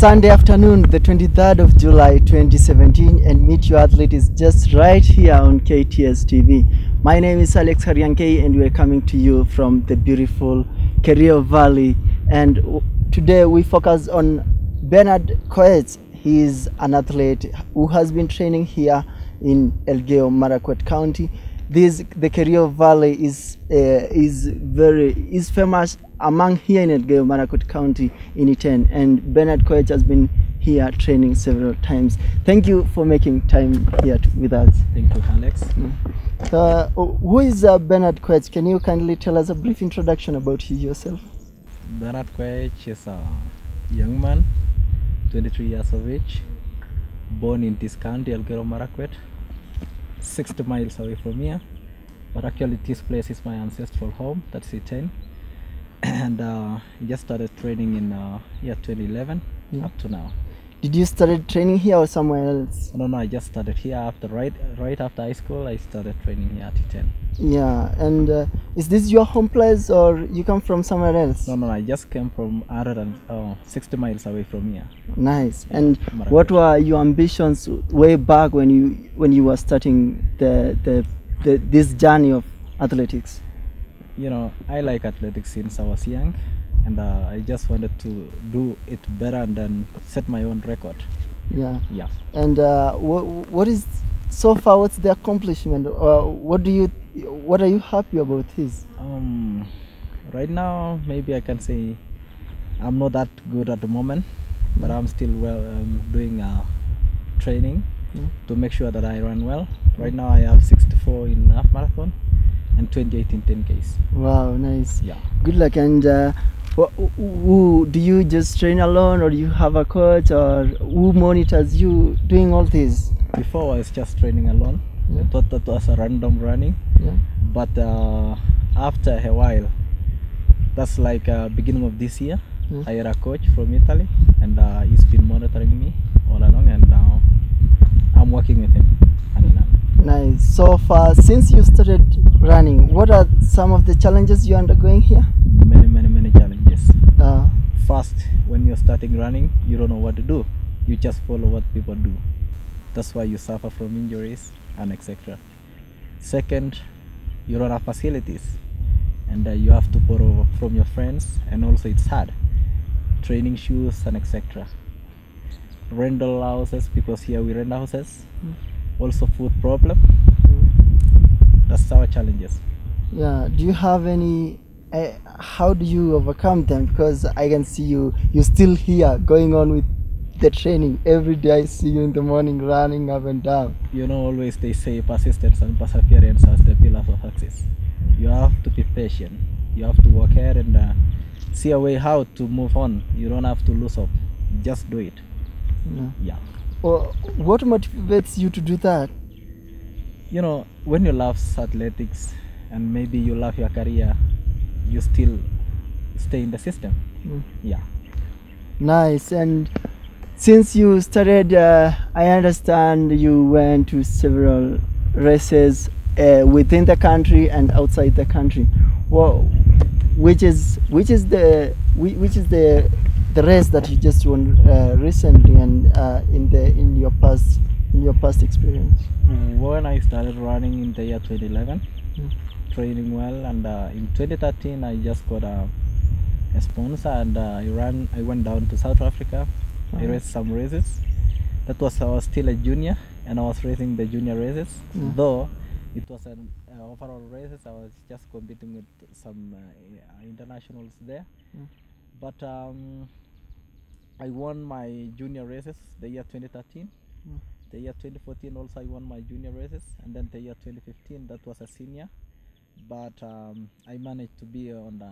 Sunday afternoon, the 23rd of July 2017, and Meet Your Athlete is just right here on KTS TV. My name is Alex Kariankei, and we're coming to you from the beautiful Kerio Valley. And today we focus on Benard Koech. He is an athlete who has been training here in Elgeyo Marakwet County. The Kerio Valley is famous among here in Elgeyo Marakwet County in Iten, and Benard Koech has been here training several times. Thank you for making time here with us. Thank you, Alex. Who is Benard Koech? Can you kindly tell us a brief introduction about yourself? Benard Koech is a young man, 23 years of age, born in this county, Elgeyo Marakwet, 60 miles away from here. But actually this place is my ancestral home, that's Iten. And just started training in year 2011 up to now. Did you started training here or somewhere else? No, I just started here after right after high school. I started training here at Iten. Yeah, and is this your home place or you come from somewhere else? No, I just came from 160 miles away from here. Nice. And what were your ambitions way back when you were starting this journey of athletics? You know, I like athletics since I was young, and I just wanted to do it better and then set my own record. Yeah. And what is so far? What's the accomplishment? What are you happy about this? Right now, maybe I can say I'm not that good at the moment, but I'm still doing training to make sure that I run well. Right now, I have 64 in half marathon and 28 in 10Ks. Wow, nice. Yeah. Good luck. And do you just train alone, or do you have a coach, or who monitors you doing all this? Before I was just training alone. I thought that was a random running. But after a while, that's like beginning of this year, I had a coach from Italy, and he's been monitoring me all along, and now I'm working with him. Nice. So far, since you started running, what are some of the challenges you're undergoing here? Many challenges. First, when you're starting running, you don't know what to do. You just follow what people do. That's why you suffer from injuries and etc. Second, you don't have facilities, and you have to borrow from your friends, and also it's hard. Training shoes and etc. Rental houses, because here we rent houses. Also food problem. That's our challenges. Yeah. Do you have any how do you overcome them? Because I can see you still here going on with the training every day. I see you in the morning running up and down. You know, always they say persistence and perseverance as the pillars of success. You have to be patient, you have to work hard and see a way how to move on. You don't have to lose hope, just do it. Yeah. What motivates you to do that? You know, when you love athletics and maybe you love your career, you still stay in the system. Yeah. Nice. And since you started, I understand you went to several races within the country and outside the country. Well, which is the race that you just won recently, and in your past experience? When I started running in the year 2011, training well, and in 2013 I just got a sponsor, and I went down to South Africa. I raced some races. I was still a junior, and I was racing the junior races. Though it was an overall races, I was just competing with some internationals there. But I won my junior races the year 2013. The year 2014 also I won my junior races, and then the year 2015 that was a senior. But I managed to be on the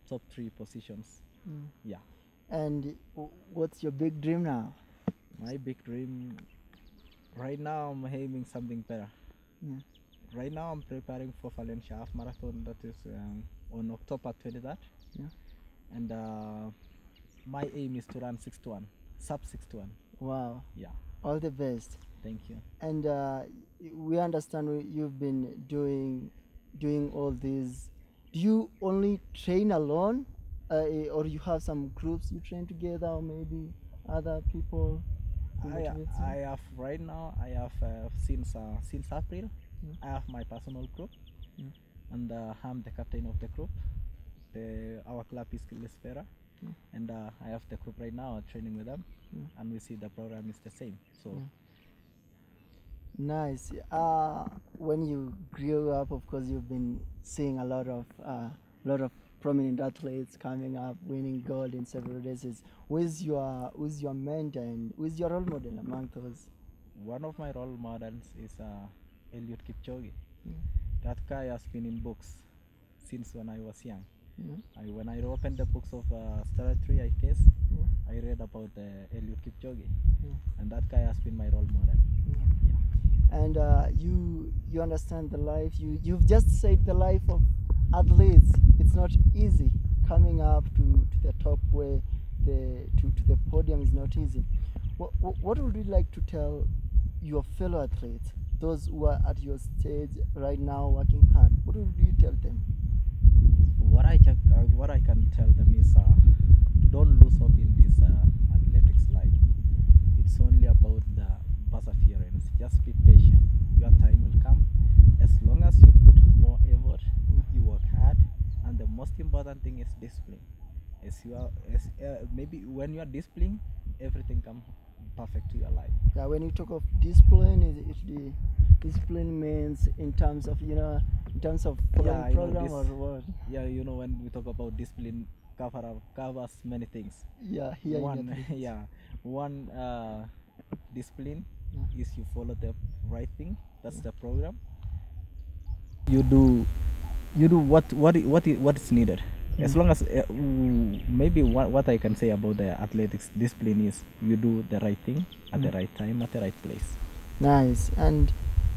top 3 positions. Yeah. And what's your big dream now? My big dream right now, I'm aiming something better. Right now I'm preparing for Valencia half marathon, that is on October 23rd. And my aim is to run 6:1, sub 6:1. Wow. Yeah. All the best. Thank you. And we understand you've been doing all these. Do you only train alone, or you have some groups you train together, or maybe other people? who I motivates you? I have right now. I have since April. Mm. I have my personal group, Mm. and I'm the captain of the group. Our club is Kilisfera, Mm. and I have the group right now training with them, Mm. and we see the program is the same. So Mm. Nice. When you grew up, of course, you've been seeing a lot of prominent athletes coming up, winning gold in several races. Who's your mentor and who's your role model among those? one of my role models is Eliud Kipchoge. Mm. That guy has been in books since when I was young. Mm. When I opened the books of Stratry, I guess, Mm. I read about Eliud Kipchoge, Mm. and that guy has been my role model. Mm. Yeah. And you understand the life. You've just said the life of athletes. It's not easy coming up to the top where to the podium is not easy. What would you like to tell your fellow athletes, those who are at your stage right now working hard? What would you tell them? What I can tell them is don't lose hope in this athletics life. It's only about the perseverance. Just be patient. Your time will come. As long as you put more effort, you work hard, and the most important thing is discipline. Maybe when you are disciplined, everything comes perfect to your life. Yeah, when you talk of discipline, the discipline means in terms of in terms of following I know program this. or what? Yeah, when we talk about discipline, covers many things. Yeah, here in One, athletics. yeah, one discipline Yeah. is you follow the right thing. That's the program. You do what is needed. As long as maybe what I can say about the athletics discipline is you do the right thing at the right time at the right place. Nice. And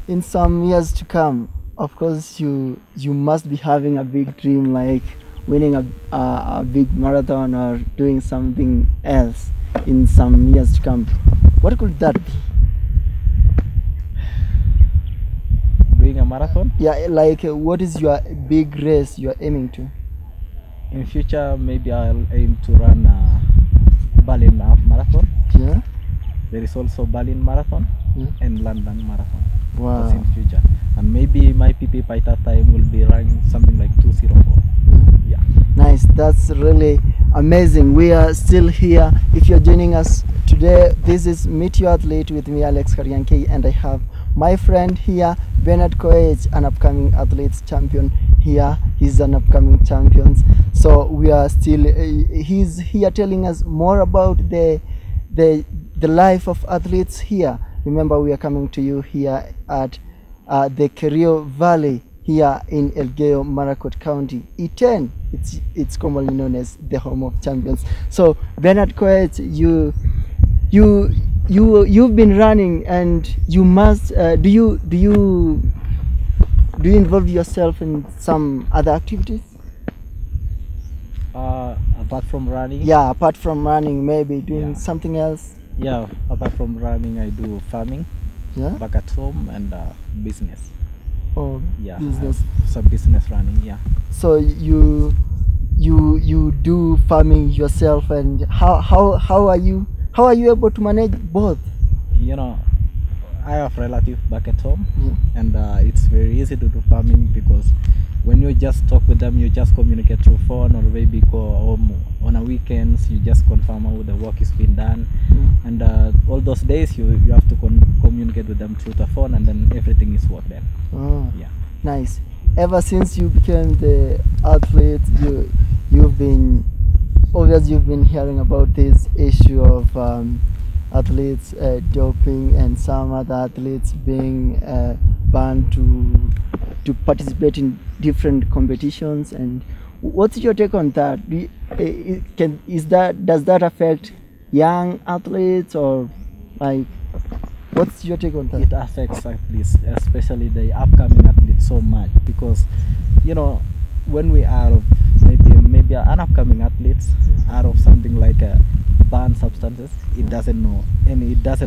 in some years to come, of course, you must be having a big dream like winning a big marathon or doing something else in some years to come. What could that be? Doing a marathon? Yeah, like what is your big race you're aiming to? In future, maybe I'll aim to run Berlin half marathon. Yeah. There is also Berlin marathon and London marathon. Wow. That's in future. And maybe my PP by that time will be running something like 2:04. Yeah. Nice. That's really amazing. We are still here. If you're joining us today, this is Meet Your Athlete with me, Alex Kariankei, and I have my friend here, Benard Koech, an upcoming athletes champion here. He's an upcoming champion. So we are still, he's here telling us more about the life of athletes here. Remember, we are coming to you here at the Kerio Valley here in Elgeyo Marakwet County, Iten. It's commonly known as the home of champions. So Benard Koech, you've been running, and you must do you involve yourself in some other activities? Apart from running? Yeah, apart from running, maybe doing Yeah. something else. Yeah, apart from running, I do farming Yeah. back at home and business. Or Yeah, business. some business running. Yeah. So you do farming yourself, and how are you able to manage both? I have relatives back at home, Yeah. and it's very easy to do farming because when you just talk with them, you just communicate through phone, or maybe go home on a weekends. You just confirm how the work is being done, and all those days you have to communicate with them through the phone, and then everything is worked then. Oh, Yeah. nice. Ever since you became the athlete, you've been hearing about this issue of athletes doping and some other athletes being banned to participate in different competitions. And what's your take on that? Does that affect young athletes, or like what's your take on that? It affects athletes, especially the upcoming athletes, so much because when we are maybe an upcoming athletes are of something like banned substances, it doesn't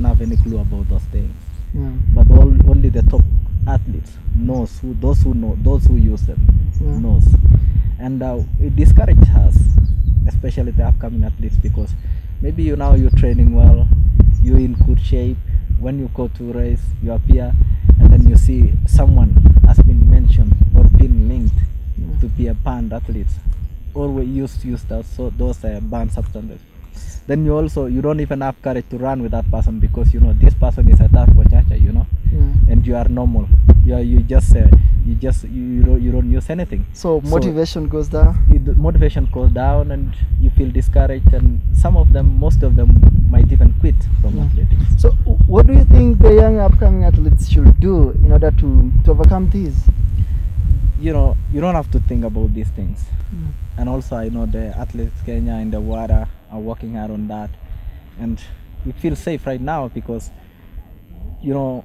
have any clue about those things. Yeah. But only the top athletes knows those who use them knows, and it discourages us, especially the upcoming athletes, because maybe you're training well, you're in good shape. When you go to race, you appear, and then you see someone has been mentioned or been linked to be a banned athlete, or we used to use those banned substances. Then you don't even have courage to run with that person, because you know this person is a tough pochacha, you know, and you are normal. You don't use anything. So motivation goes down. Motivation goes down, and you feel discouraged, and most of them might even quit from athletics. So what do you think the young upcoming athletes should do in order to overcome this? You know, you don't have to think about these things. And also I know the athletes Kenya and the water are working hard on that, and we feel safe right now because, you know,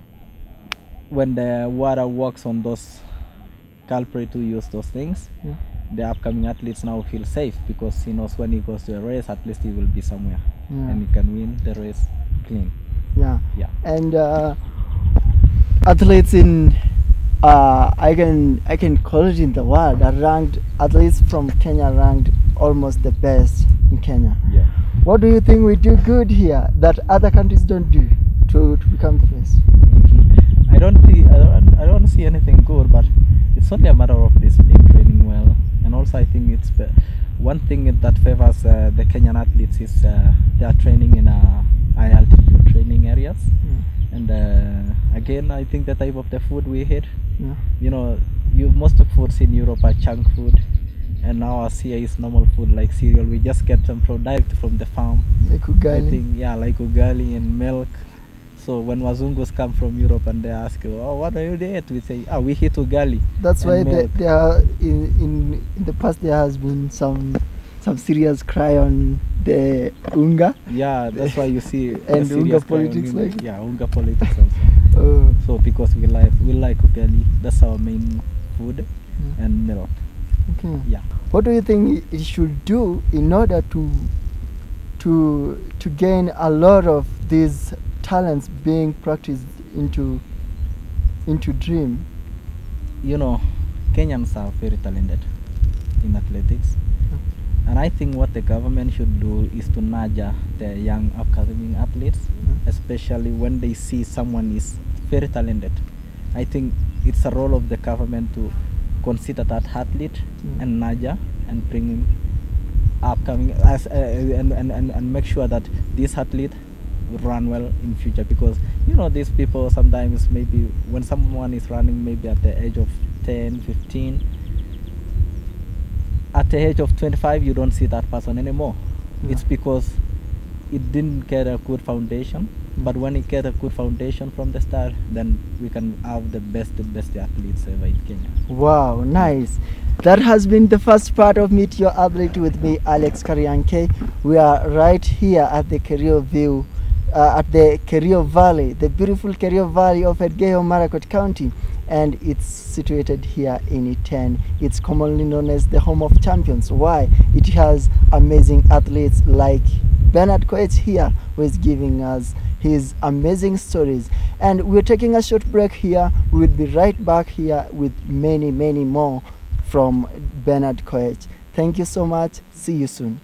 when the water works on those culprits who use those things, the upcoming athletes now feel safe, because he knows when he goes to a race, at least he will be somewhere and he can win the race clean. And athletes in I can call it in the world, are ranked, athletes from Kenya ranked almost the best in Kenya. What do you think we do good here that other countries don't do to become the best? I don't see anything good, but it's only a matter of discipline, training well, and also I think it's one thing that favors the Kenyan athletes is they are training in high altitude training areas, and again I think the type of the food we eat, you know, most of foods in Europe are junk food, and now ours here is normal food like cereal. We just get them direct from the farm, like ugali. I think, like ugali and milk. So when wazungus come from Europe and they ask, oh, what are you there? We say, we eat ugali. That's why there are in the past there has been some serious cry on the unga. Yeah, that's why you see and unga politics, like unga politics also. So because we like ugali, that's our main food, and milk. What do you think it should do in order to gain a lot of these talents being practiced into dream? You know, Kenyans are very talented in athletics, and I think what the government should do is to nurture the young upcoming athletes, especially when they see someone is very talented. I think it's a role of the government to consider that athlete and nurture and bring him upcoming as and make sure that this athlete will run well in future, because you know these people sometimes, maybe when someone is running maybe at the age of 10, 15, at the age of 25 you don't see that person anymore. It's because it didn't get a good foundation, but when it get a good foundation from the start, then we can have the best athletes ever in Kenya. Wow, nice. That has been the first part of Meet Your Athlete with me, Alex Kariankei. We are right here at the Kerio View, at the Kerio Valley, the beautiful Kerio Valley of Elgeyo Marakwet County, and it's situated here in Iten. It's commonly known as the home of champions. Why? It has amazing athletes like Benard Koech here, who is giving us his amazing stories. And we're taking a short break here. We'll be right back here with many more from Benard Koech. Thank you so much. See you soon.